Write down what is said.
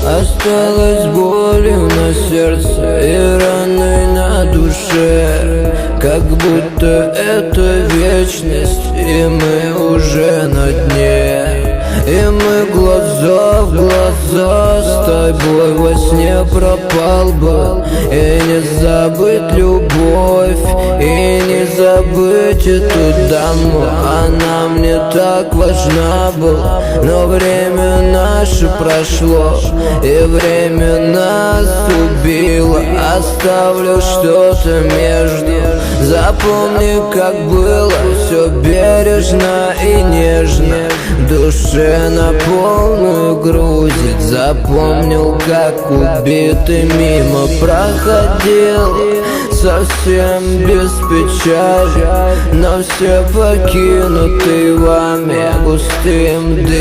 Осталось болью на сердце и раны на душе, как будто это вечность, и мы уже на дне. И мы глаза в глаза с тобой во сне пропал бы. И не забыть любовь, и не забыть эту даму. Она мне так важна была, но время наше прошло, и время нас убило. Оставлю что-то между. Запомни, как было все бережно и нежно, душе на полную грузит. Запомнил, как убитый мимо проходил, совсем без печали, но все покинуты вами густым дымом.